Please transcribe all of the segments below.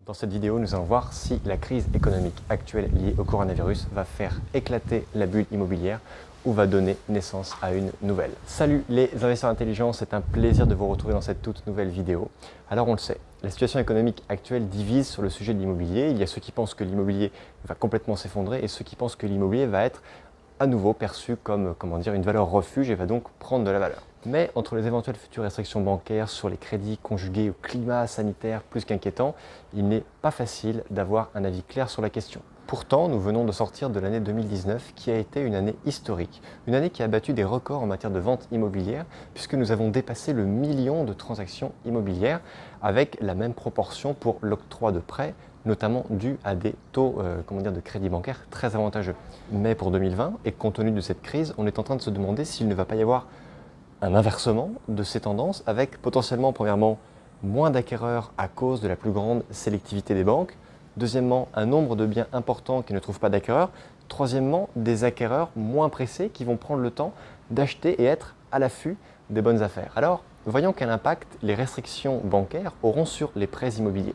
Dans cette vidéo, nous allons voir si la crise économique actuelle liée au coronavirus va faire éclater la bulle immobilière ou va donner naissance à une nouvelle. Salut les investisseurs intelligents, c'est un plaisir de vous retrouver dans cette toute nouvelle vidéo. Alors on le sait, la situation économique actuelle divise sur le sujet de l'immobilier. Il y a ceux qui pensent que l'immobilier va complètement s'effondrer et ceux qui pensent que l'immobilier va être à nouveau perçu comme une valeur refuge et va donc prendre de la valeur. Mais entre les éventuelles futures restrictions bancaires sur les crédits conjugués au climat sanitaire plus qu'inquiétant, il n'est pas facile d'avoir un avis clair sur la question. Pourtant, nous venons de sortir de l'année 2019 qui a été une année historique, une année qui a battu des records en matière de vente immobilière puisque nous avons dépassé le million de transactions immobilières avec la même proportion pour l'octroi de prêts, notamment dû à des taux de crédit bancaire très avantageux. Mais pour 2020, et compte tenu de cette crise, on est en train de se demander s'il ne va pas y avoir un inversement de ces tendances avec potentiellement, premièrement, moins d'acquéreurs à cause de la plus grande sélectivité des banques, deuxièmement, un nombre de biens importants qui ne trouvent pas d'acquéreurs, troisièmement, des acquéreurs moins pressés qui vont prendre le temps d'acheter et être à l'affût des bonnes affaires. Alors, voyons quel impact les restrictions bancaires auront sur les prêts immobiliers.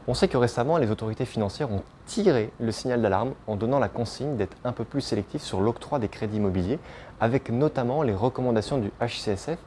On sait que récemment, les autorités financières ont tiré le signal d'alarme en donnant la consigne d'être un peu plus sélectif sur l'octroi des crédits immobiliers, avec notamment les recommandations du HCSF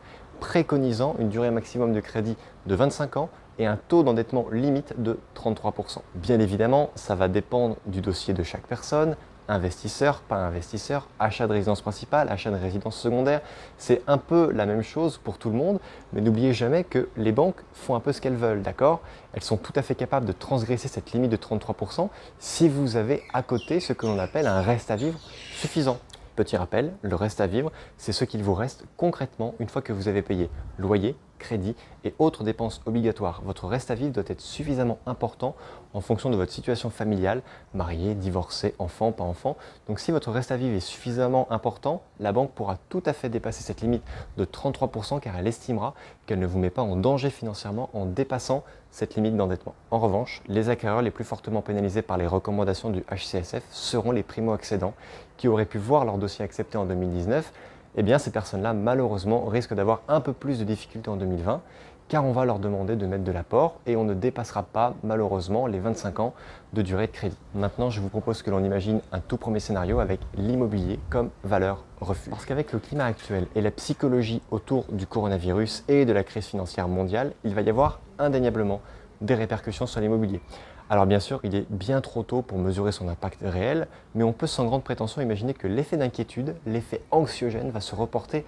préconisant une durée maximum de crédit de 25 ans et un taux d'endettement limite de 33%. Bien évidemment, ça va dépendre du dossier de chaque personne, investisseur, pas investisseur, achat de résidence principale, achat de résidence secondaire. C'est un peu la même chose pour tout le monde, mais n'oubliez jamais que les banques font un peu ce qu'elles veulent, d'accord? Elles sont tout à fait capables de transgresser cette limite de 33% si vous avez à côté ce que l'on appelle un reste à vivre suffisant. Petit rappel, le reste à vivre, c'est ce qu'il vous reste concrètement une fois que vous avez payé loyer, crédit et autres dépenses obligatoires. Votre reste à vivre doit être suffisamment important en fonction de votre situation familiale, marié, divorcé, enfant, pas enfant. Donc si votre reste à vivre est suffisamment important, la banque pourra tout à fait dépasser cette limite de 33% car elle estimera qu'elle ne vous met pas en danger financièrement en dépassant cette limite d'endettement. En revanche, les acquéreurs les plus fortement pénalisés par les recommandations du HCSF seront les primo-accédants qui auraient pu voir leur dossier accepté en 2019. Eh bien, ces personnes-là, malheureusement, risquent d'avoir un peu plus de difficultés en 2020 car on va leur demander de mettre de l'apport et on ne dépassera pas, malheureusement, les 25 ans de durée de crédit. Maintenant, je vous propose que l'on imagine un tout premier scénario avec l'immobilier comme valeur refuge. Parce qu'avec le climat actuel et la psychologie autour du coronavirus et de la crise financière mondiale, il va y avoir indéniablement des répercussions sur l'immobilier. Alors bien sûr, il est bien trop tôt pour mesurer son impact réel, mais on peut sans grande prétention imaginer que l'effet d'inquiétude, l'effet anxiogène va se reporter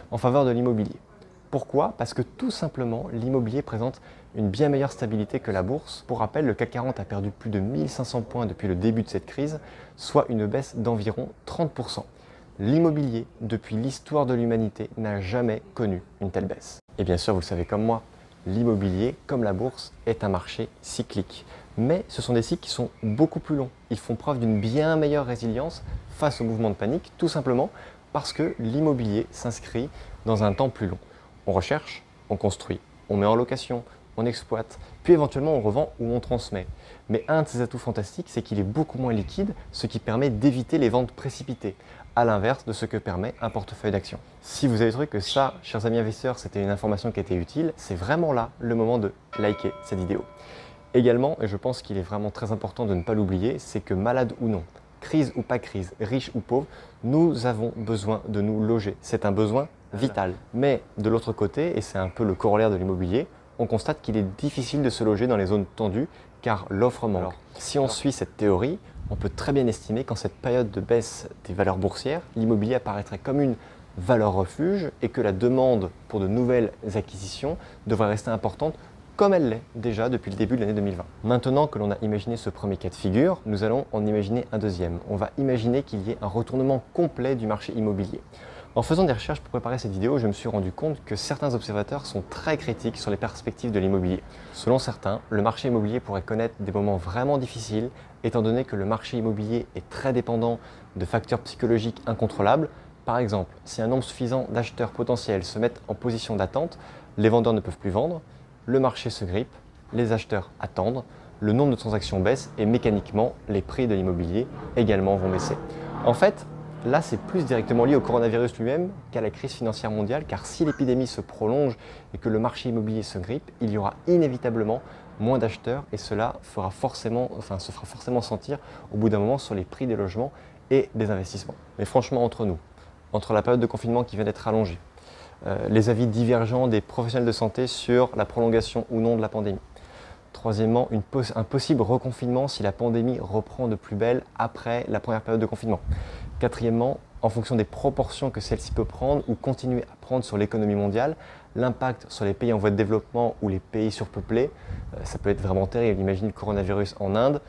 en faveur de l'immobilier. Pourquoi? Parce que tout simplement, l'immobilier présente une bien meilleure stabilité que la bourse. Pour rappel, le CAC 40 a perdu plus de 1500 points depuis le début de cette crise, soit une baisse d'environ 30%. L'immobilier, depuis l'histoire de l'humanité, n'a jamais connu une telle baisse. Et bien sûr, vous le savez comme moi, l'immobilier, comme la bourse, est un marché cyclique. Mais ce sont des cycles qui sont beaucoup plus longs. Ils font preuve d'une bien meilleure résilience face aux mouvements de panique, tout simplement parce que l'immobilier s'inscrit dans un temps plus long. On recherche, on construit, on met en location, on exploite, puis éventuellement on revend ou on transmet. Mais un de ses atouts fantastiques, c'est qu'il est beaucoup moins liquide, ce qui permet d'éviter les ventes précipitées, à l'inverse de ce que permet un portefeuille d'actions. Si vous avez trouvé que ça, chers amis investisseurs, c'était une information qui était utile, c'est vraiment là le moment de liker cette vidéo. Également, et je pense qu'il est vraiment très important de ne pas l'oublier, c'est que malade ou non, crise ou pas crise, riche ou pauvre, nous avons besoin de nous loger. C'est un besoin vital. Mais de l'autre côté, et c'est un peu le corollaire de l'immobilier, on constate qu'il est difficile de se loger dans les zones tendues car l'offre manque. Si on suit cette théorie, on peut très bien estimer qu'en cette période de baisse des valeurs boursières, l'immobilier apparaîtrait comme une valeur refuge et que la demande pour de nouvelles acquisitions devrait rester importante comme elle l'est déjà depuis le début de l'année 2020. Maintenant que l'on a imaginé ce premier cas de figure, nous allons en imaginer un deuxième. On va imaginer qu'il y ait un retournement complet du marché immobilier. En faisant des recherches pour préparer cette vidéo, je me suis rendu compte que certains observateurs sont très critiques sur les perspectives de l'immobilier. Selon certains, le marché immobilier pourrait connaître des moments vraiment difficiles, étant donné que le marché immobilier est très dépendant de facteurs psychologiques incontrôlables. Par exemple, si un nombre suffisant d'acheteurs potentiels se mettent en position d'attente, les vendeurs ne peuvent plus vendre, le marché se grippe, les acheteurs attendent, le nombre de transactions baisse et mécaniquement, les prix de l'immobilier également vont baisser. En fait, là, c'est plus directement lié au coronavirus lui-même qu'à la crise financière mondiale, car si l'épidémie se prolonge et que le marché immobilier se grippe, il y aura inévitablement moins d'acheteurs et cela se fera forcément sentir au bout d'un moment sur les prix des logements et des investissements. Mais franchement, entre nous, entre la période de confinement qui vient d'être allongée, les avis divergents des professionnels de santé sur la prolongation ou non de la pandémie. Troisièmement, un possible reconfinement si la pandémie reprend de plus belle après la première période de confinement. Quatrièmement, en fonction des proportions que celle-ci peut prendre ou continuer à prendre sur l'économie mondiale, l'impact sur les pays en voie de développement ou les pays surpeuplés, ça peut être vraiment terrible. Imagine le coronavirus en Inde.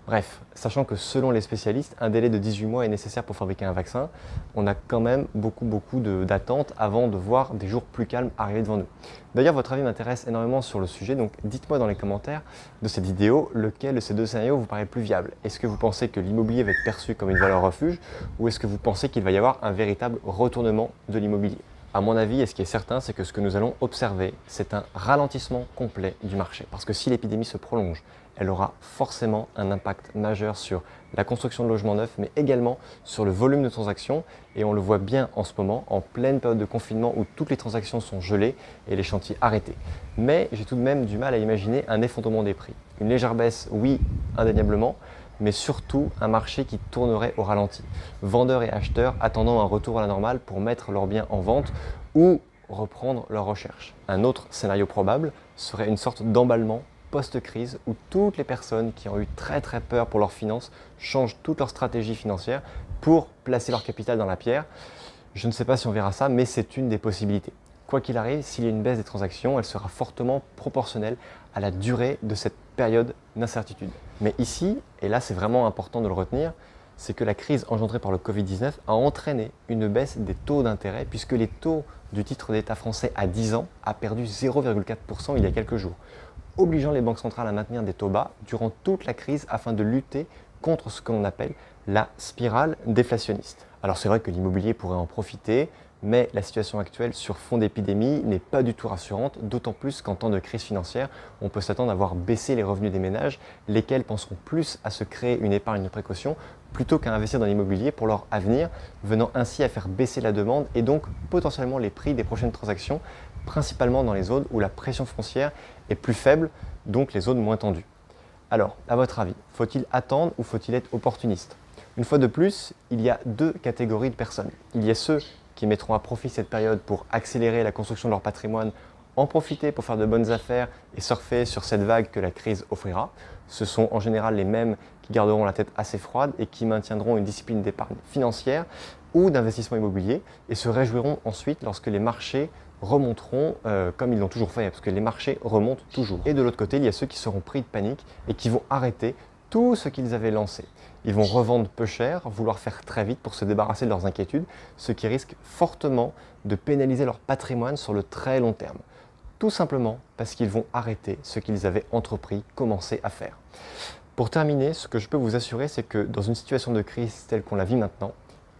Bref, sachant que selon les spécialistes, un délai de 18 mois est nécessaire pour fabriquer un vaccin, on a quand même beaucoup d'attentes avant de voir des jours plus calmes arriver devant nous. D'ailleurs, votre avis m'intéresse énormément sur le sujet, donc dites-moi dans les commentaires de cette vidéo lequel de ces deux scénarios vous paraît le plus viable. Est-ce que vous pensez que l'immobilier va être perçu comme une valeur refuge ou est-ce que vous pensez qu'il va y avoir un véritable retournement de l'immobilier ? À mon avis, et ce qui est certain, c'est que ce que nous allons observer, c'est un ralentissement complet du marché. Parce que si l'épidémie se prolonge, elle aura forcément un impact majeur sur la construction de logements neufs, mais également sur le volume de transactions. Et on le voit bien en ce moment, en pleine période de confinement où toutes les transactions sont gelées et les chantiers arrêtés. Mais j'ai tout de même du mal à imaginer un effondrement des prix. Une légère baisse, oui, indéniablement, mais surtout un marché qui tournerait au ralenti. Vendeurs et acheteurs attendant un retour à la normale pour mettre leurs biens en vente ou reprendre leurs recherches. Un autre scénario probable serait une sorte d'emballement post-crise où toutes les personnes qui ont eu très peur pour leurs finances changent toute leur stratégie financière pour placer leur capital dans la pierre. Je ne sais pas si on verra ça, mais c'est une des possibilités. Quoi qu'il arrive, s'il y a une baisse des transactions, elle sera fortement proportionnelle à la durée de cette période d'incertitude. Mais ici, et là c'est vraiment important de le retenir, c'est que la crise engendrée par le Covid-19 a entraîné une baisse des taux d'intérêt puisque les taux du titre d'État français à 10 ans a perdu 0,4% il y a quelques jours, obligeant les banques centrales à maintenir des taux bas durant toute la crise afin de lutter contre ce que l'on appelle la spirale déflationniste. Alors c'est vrai que l'immobilier pourrait en profiter, mais la situation actuelle sur fond d'épidémie n'est pas du tout rassurante, d'autant plus qu'en temps de crise financière, on peut s'attendre à voir baisser les revenus des ménages, lesquels penseront plus à se créer une épargne de précaution plutôt qu'à investir dans l'immobilier pour leur avenir, venant ainsi à faire baisser la demande et donc potentiellement les prix des prochaines transactions, principalement dans les zones où la pression foncière est plus faible, donc les zones moins tendues. Alors, à votre avis, faut-il attendre ou faut-il être opportuniste ? Une fois de plus, il y a deux catégories de personnes. Il y a ceux qui mettront à profit cette période pour accélérer la construction de leur patrimoine, en profiter pour faire de bonnes affaires et surfer sur cette vague que la crise offrira. Ce sont en général les mêmes qui garderont la tête assez froide et qui maintiendront une discipline d'épargne financière ou d'investissement immobilier et se réjouiront ensuite lorsque les marchés remonteront comme ils l'ont toujours fait, parce que les marchés remontent toujours. Et de l'autre côté, il y a ceux qui seront pris de panique et qui vont arrêter tout ce qu'ils avaient lancé. Ils vont revendre peu cher, vouloir faire très vite pour se débarrasser de leurs inquiétudes, ce qui risque fortement de pénaliser leur patrimoine sur le très long terme. Tout simplement parce qu'ils vont arrêter ce qu'ils avaient entrepris, commencé à faire. Pour terminer, ce que je peux vous assurer, c'est que dans une situation de crise telle qu'on la vit maintenant,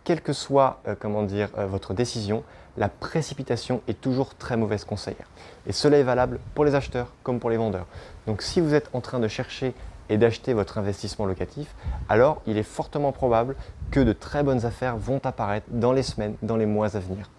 quelle que soit votre décision, la précipitation est toujours très mauvaise conseillère. Et cela est valable pour les acheteurs comme pour les vendeurs. Donc si vous êtes en train de chercher et d'acheter votre investissement locatif, alors il est fortement probable que de très bonnes affaires vont apparaître dans les semaines, dans les mois à venir.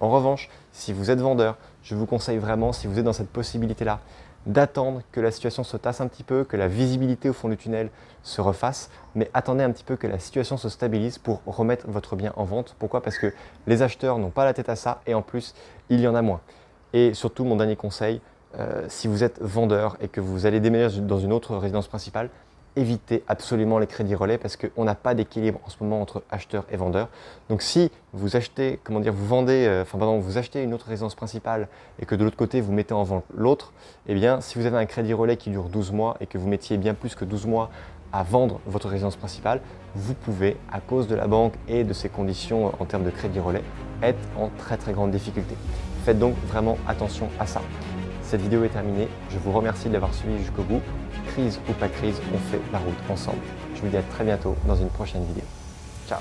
En revanche, si vous êtes vendeur, je vous conseille vraiment, si vous êtes dans cette possibilité-là, d'attendre que la situation se tasse un petit peu, que la visibilité au fond du tunnel se refasse, mais attendez un petit peu que la situation se stabilise pour remettre votre bien en vente. Pourquoi ? Parce que les acheteurs n'ont pas la tête à ça et en plus, il y en a moins. Et surtout, mon dernier conseil, si vous êtes vendeur et que vous allez déménager dans une autre résidence principale, évitez absolument les crédits relais parce qu'on n'a pas d'équilibre en ce moment entre acheteurs et vendeurs. Donc si vous achetez, vous achetez une autre résidence principale et que de l'autre côté vous mettez en vente l'autre, eh bien si vous avez un crédit relais qui dure 12 mois et que vous mettiez bien plus que 12 mois à vendre votre résidence principale, vous pouvez, à cause de la banque et de ses conditions en termes de crédit relais, être en très grande difficulté. Faites donc vraiment attention à ça. Cette vidéo est terminée, je vous remercie de l'avoir suivi jusqu'au bout. Crise ou pas crise, on fait la route ensemble. Je vous dis à très bientôt dans une prochaine vidéo. Ciao.